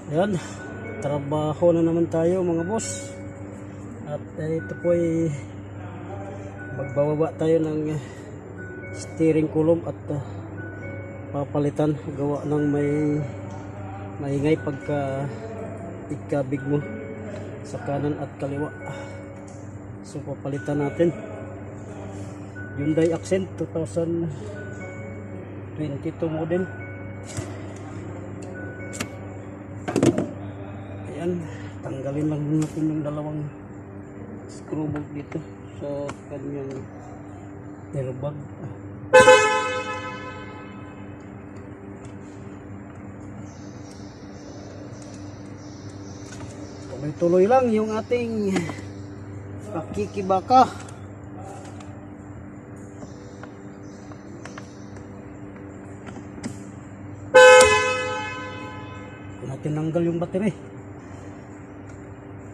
Yan, trabaho na naman tayo mga boss. At ito po ay magbababa tayo ng steering column at papalitan, gawa ng may maingay pagka ikabig mo sa kanan at kaliwa. So papalitan natin Hyundai Accent 2022 model. Ayan, tanggalin lang natin yung dalawang screw bolt dito sa kanyang airbag. Tuloy-tuloy lang yung ating pakikibaka. Natin tanggal yung battery.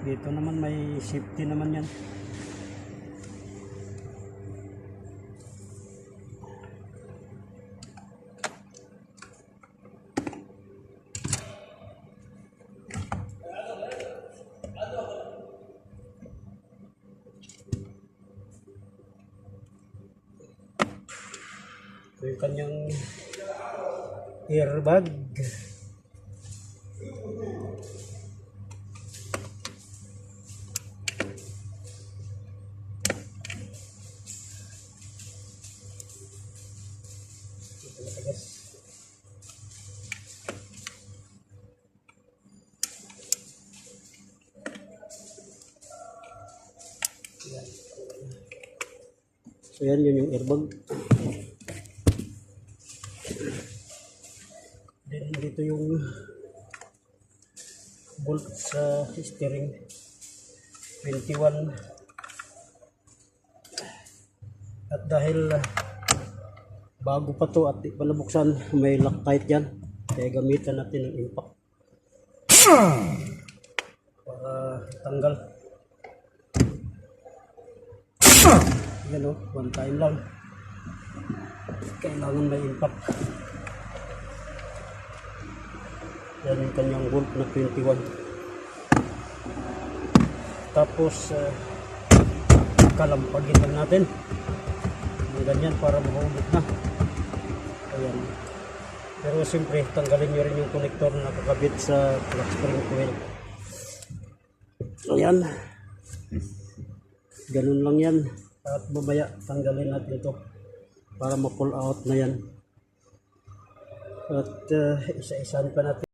Dito naman may safety naman yan. Ito yung kanyang airbag. So yan, yun yung airbag. Then dito yung bolt sa steering 21. At dahil bago pa to at di pa nabuksan, may Loctite yan, kaya gamitan natin ng impact para tanggal. Yan o, one time lang, kailangan may impact. Yan yung kanyang bolt na 21. Tapos kalampagin lang natin yung ganyan para mahulog na. Ayan. Pero siyempre tanggalin nyo rin yung connector na nakakabit sa clutch spring coil. Ayan, ganun lang yan. At mamaya tanggalin natin ito para ma-pull out na yan. At isa-isahan pa natin.